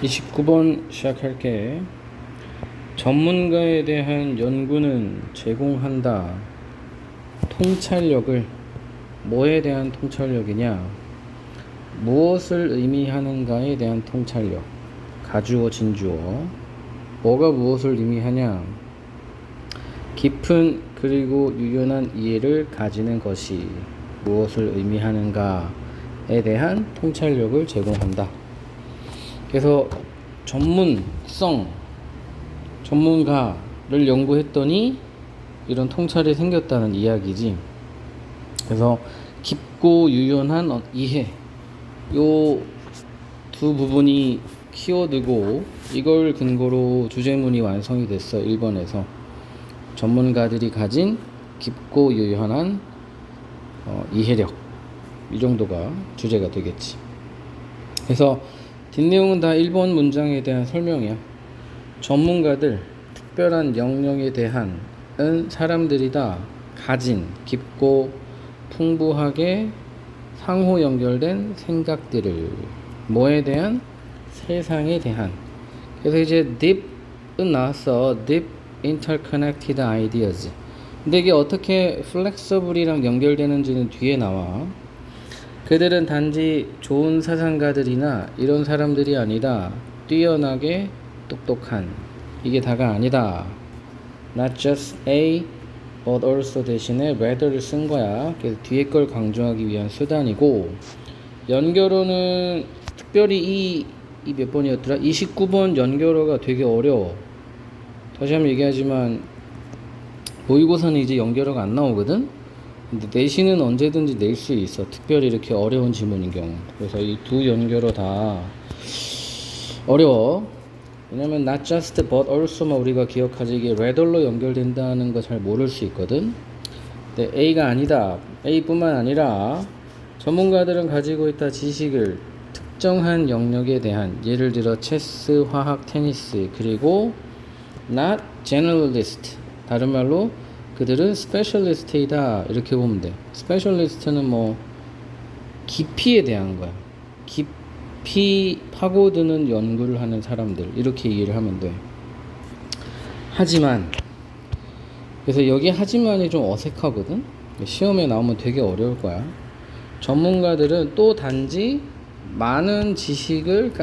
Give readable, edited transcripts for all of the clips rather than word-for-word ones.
29번 시작할게. 전문가에 대한 연구는 제공한다. 통찰력을 뭐에 대한 통찰력이냐? 무엇을 의미하는가에 대한 통찰력. 가주어 진주어. 뭐가 무엇을 의미하냐? 깊은 그리고 유연한 이해를 가지는 것이 무엇을 의미하는가에 대한 통찰력을 제공한다. 그래서 전문가를 연구했더니 이런 통찰이 생겼다는 이야기지. 그래서 깊고 유연한 이해, 요 두 부분이 키워드고, 이걸 근거로 주제문이 완성이 됐어. 1번에서 전문가들이 가진 깊고 유연한 이해력, 이 정도가 주제가 되겠지. 그래서 뒷내용은 다 1번 문장에 대한 설명이야. 전문가들, 특별한 영역에 대한 사람들이다 가진 깊고 풍부하게 상호 연결된 생각들을, 뭐에 대한? 세상에 대한. 그래서 이제 deep은 나왔어. deep interconnected ideas. 근데 이게 어떻게 flexible이랑 연결되는지는 뒤에 나와. 그들은 단지 좋은 사상가들이나 이런 사람들이 아니라 뛰어나게 똑똑한, 이게 다가 아니다. Not just A, but also 대신에 rather를 쓴 거야. 그래서 뒤에 걸 강조하기 위한 수단이고, 연결어는 특별히 이 몇 번이었더라? 29번 연결어가 되게 어려워. 다시 한번 얘기하지만 모의고사는 이제 연결어가 안 나오거든? 근데 내신은 언제든지 낼 수 있어. 특별히 이렇게 어려운 지문인 경우. 그래서 이 두 연결어 다 어려워. 왜냐면 not just but also만 우리가 기억하지, 이게 rather로 연결된다는 거 잘 모를 수 있거든. 근데 A가 아니다. A뿐만 아니라 전문가들은 가지고 있다 지식을 특정한 영역에 대한, 예를 들어 체스, 화학, 테니스, 그리고 not generalist, 다른 말로 그들은 스페셜리스트이다, 이렇게 보면 돼. 스페셜리스트는 뭐 깊이에 대한 거야. 깊이 파고드는 연구를 하는 사람들, 이렇게 이해를 하면 돼. 하지만, 그래서 여기 하지만이 좀 어색하거든. 시험에 나오면 되게 어려울 거야. 전문가들은 또 단지 많은 지식을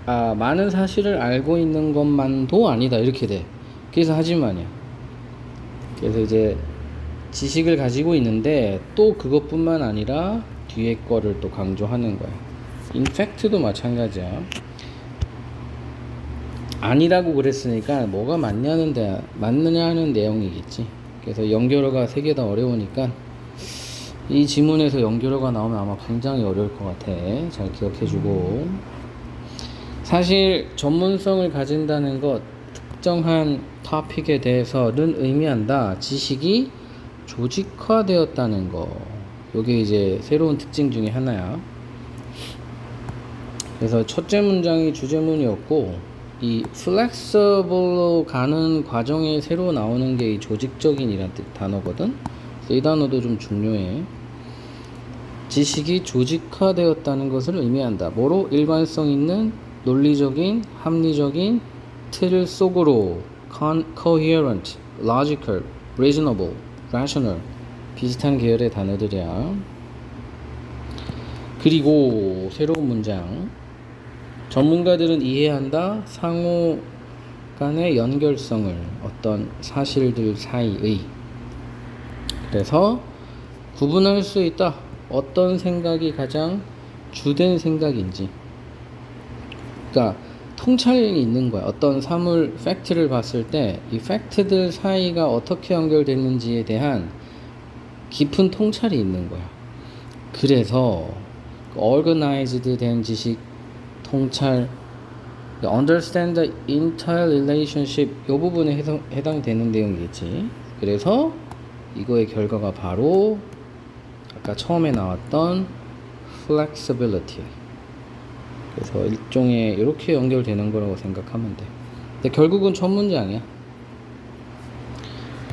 많은 사실을 알고 있는 것만도 아니다, 이렇게 돼. 그래서 하지만이야. 그래서 이제 지식을 가지고 있는데 또 그것뿐만 아니라 뒤에 거를 또 강조하는 거야. 인팩트도 마찬가지야. 아니라고 그랬으니까 뭐가 맞느냐 하는 내용이겠지. 그래서 연결어가 3개 다 어려우니까 이 지문에서 연결어가 나오면 아마 굉장히 어려울 것 같아. 잘 기억해주고. 사실 전문성을 가진다는 것, 특정한 토픽에 대해서는 의미한다. 지식이 조직화되었다는 거. 요게 이제 새로운 특징 중에 하나야. 그래서 첫째 문장이 주제문이었고, 이 flexible로 가는 과정에 새로 나오는 게 이 조직적인이라는 단어거든. 이 단어도 좀 중요해. 지식이 조직화되었다는 것을 의미한다. 뭐로? 일관성 있는 논리적인, 합리적인 틀 속으로 coherent, logical, reasonable, rational, 비슷한 계열의 단어들이야. 그리고 새로운 문장. 전문가들은 이해한다. 상호 간의 연결성을, 어떤 사실들 사이의. 그래서 구분할 수 있다. 어떤 생각이 가장 주된 생각인지. 그러니까 통찰이 있는 거야. 어떤 사물, 팩트를 봤을 때 이 팩트들 사이가 어떻게 연결됐는지에 대한 깊은 통찰이 있는 거야. 그래서 organized 된 지식, 통찰, understand the entire relationship, 이 부분에 해당되는 내용이겠지. 그래서 이거의 결과가 바로 아까 처음에 나왔던 flexibility. 그래서 일종의 이렇게 연결되는 거라고 생각하면 돼. 근데 결국은 첫 문장이야.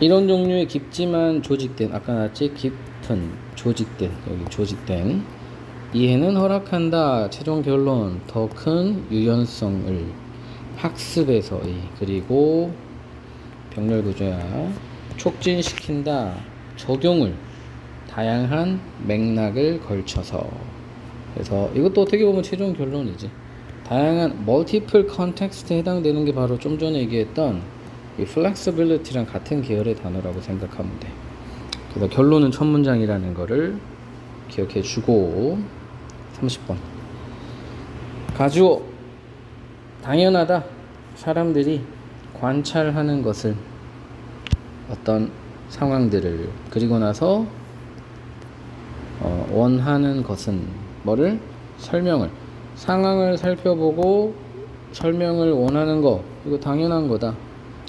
이런 종류의 깊지만 조직된, 아까 나왔지? 깊은, 조직된, 여기 조직된 이해는 허락한다. 최종 결론 더 큰 유연성을 학습에서의 그리고 병렬 구조야 촉진시킨다. 적용을 다양한 맥락을 걸쳐서 그래서 이것도 어떻게 보면 최종 결론이지. 다양한 multiple context에 해당되는 게 바로 좀 전에 얘기했던 이 flexibility랑 같은 계열의 단어라고 생각하면 돼. 그래서 결론은 첫 문장이라는 거를 기억해 주고 30번 가주어 당연하다. 사람들이 관찰하는 것을 어떤 상황들을 그리고 나서 원하는 것은 뭐를 설명을 상황을 살펴보고 설명을 원하는 거 이거 당연한 거다.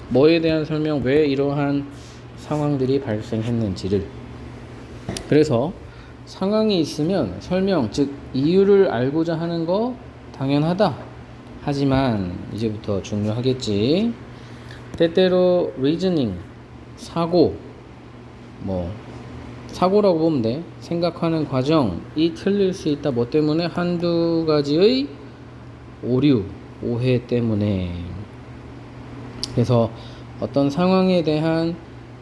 뭐에 대한 설명 왜 이러한 상황들이 발생했는지를 그래서 상황이 있으면 설명 즉 이유를 알고자 하는 거 당연하다. 하지만 이제부터 중요하겠지. 때때로 reasoning 사고 사고라고 보면 돼. 생각하는 과정이 틀릴 수 있다. 뭐 때문에? 한두 가지의 오류, 오해 때문에. 그래서 어떤 상황에 대한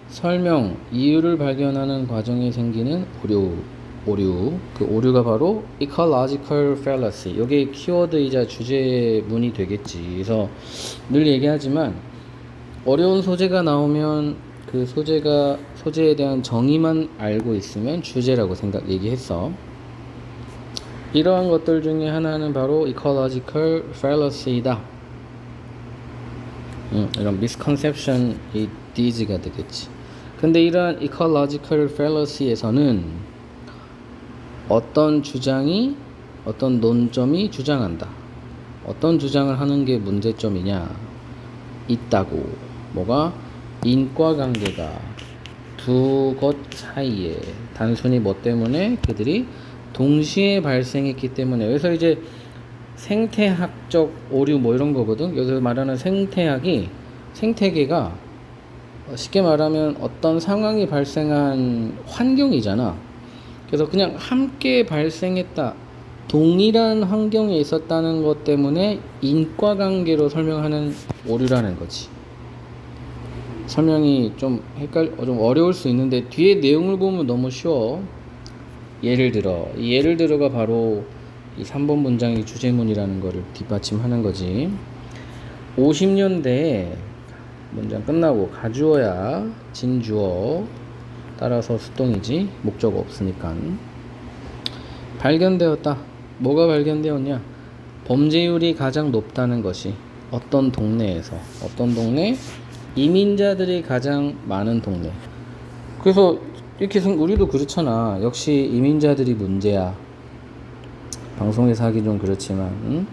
설명, 이유를 발견하는 과정에 생기는 오류. 그 오류가 바로 ecological fallacy. 이게 키워드이자 주제문이 되겠지. 그래서 늘 얘기하지만 어려운 소재가 나오면 그 소재에 대한 정의만 알고 있으면 주제라고 얘기했어. 이러한 것들 중에 하나는 바로 ecological fallacy이다. 이런 misconception이 D가 되겠지. 근데 이러한 ecological fallacy에서는 어떤 주장이 어떤 논점이 주장한다. 어떤 주장을 하는 게 문제점이냐? 있다고. 뭐가? 인과관계가 두 것 사이에 단순히 뭐 때문에 그들이 동시에 발생했기 때문에 그래서 이제 생태학적 오류 뭐 이런 거거든. 여기서 말하는 생태계가 쉽게 말하면 어떤 상황이 발생한 환경이잖아. 그래서 그냥 함께 발생했다. 동일한 환경에 있었다는 것 때문에 인과관계로 설명하는 오류라는 거지. 설명이 좀 어려울 수 있는데 뒤에 내용을 보면 너무 쉬워. 예를 들어가 바로 이 3번 문장의 주제문이라는 거를 뒷받침하는 거지. 50년대에 문장 끝나고 가주어야 진주어 따라서 수동이지 목적어 없으니까 발견되었다. 뭐가 발견되었냐? 범죄율이 가장 높다는 것이 어떤 동네 이민자들이 가장 많은 동네. 그래서 이렇게 우리도 그렇잖아. 역시 이민자들이 문제야. 방송에서 하기 좀 그렇지만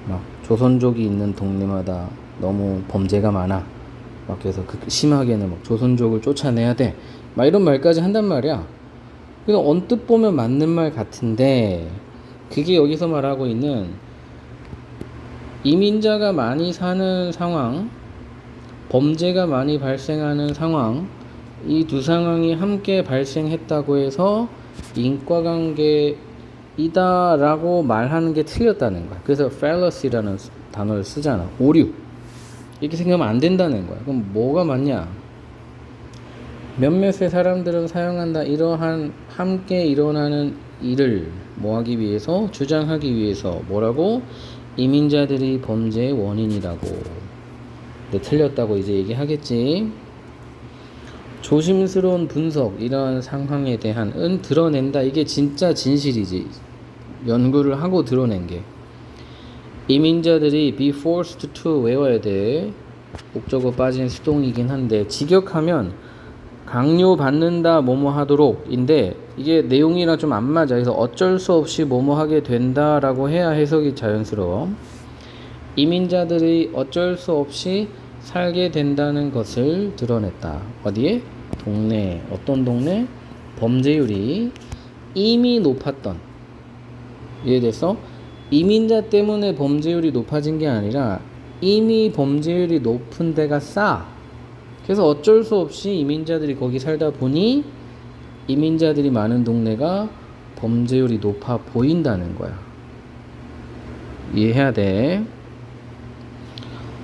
막 조선족이 있는 동네마다 너무 범죄가 많아. 막 그래서 심하게는 막 조선족을 쫓아내야 돼. 막 이런 말까지 한단 말이야. 그래서 언뜻 보면 맞는 말 같은데 그게 여기서 말하고 있는 이민자가 많이 사는 상황, 범죄가 많이 발생하는 상황, 이 두 상황이 함께 발생했다고 해서 인과관계이다라고 말하는 게 틀렸다는 거야. 그래서 fallacy라는 단어를 쓰잖아. 오류. 이렇게 생각하면 안 된다는 거야. 그럼 뭐가 맞냐? 몇몇의 사람들은 사용한다. 이러한 함께 일어나는 일을 뭐하기 위해서? 주장하기 위해서. 뭐라고? 이민자들이 범죄의 원인이라고. 근데 틀렸다고 이제 얘기하겠지. 조심스러운 분석, 이러한 상황에 대한 드러낸다. 이게 진짜 진실이지. 연구를 하고 드러낸 게. 이민자들이 be forced to 외워야 돼. 목적어 빠진 수동이긴 한데 직역하면 강요받는다 뭐뭐 하도록 인데 이게 내용이랑 좀 안 맞아. 그래서 어쩔 수 없이 뭐뭐 하게 된다라고 해야 해석이 자연스러워. 이민자들이 어쩔 수 없이 살게 된다는 것을 드러냈다. 어디에? 동네. 어떤 동네? 범죄율이 이미 높았던. 이해됐어? 이민자 때문에 범죄율이 높아진 게 아니라 이미 범죄율이 높은 데가 싸. 그래서 어쩔 수 없이 이민자들이 거기 살다 보니 이민자들이 많은 동네가 범죄율이 높아 보인다는 거야. 이해해야 돼.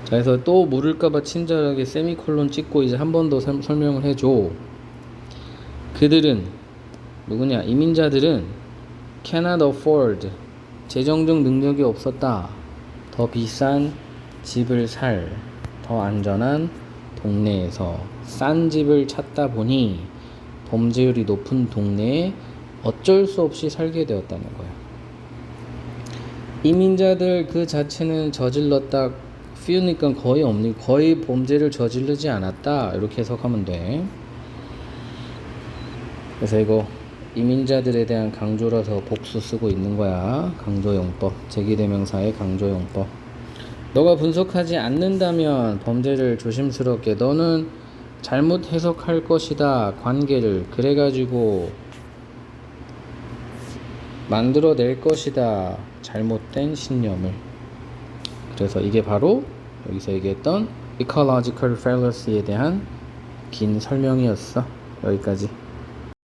자, 그래서 또 모를까봐 친절하게 세미콜론 찍고 이제 한 번 더 설명을 해줘. 그들은 누구냐? 이민자들은 cannot afford, 재정적 능력이 없었다. 더 비싼 집을 살, 더 안전한 동네에서 싼 집을 찾다 보니 범죄율이 높은 동네에 어쩔 수 없이 살게 되었다는 거야. 이민자들 그 자체는 저질렀다 few니까 거의 없니, 거의 범죄를 저지르지 않았다, 이렇게 해석하면 돼. 그래서 이거 이민자들에 대한 강조라서 복수 쓰고 있는 거야. 강조용법, 제기대명사의 강조용법. 너가 분석하지 않는다면 범죄를 조심스럽게, 너는 잘못 해석할 것이다, 관계를. 그래가지고 만들어낼 것이다, 잘못된 신념을. 그래서 이게 바로 여기서 얘기했던 ecological fallacy에 대한 긴 설명이었어. 여기까지.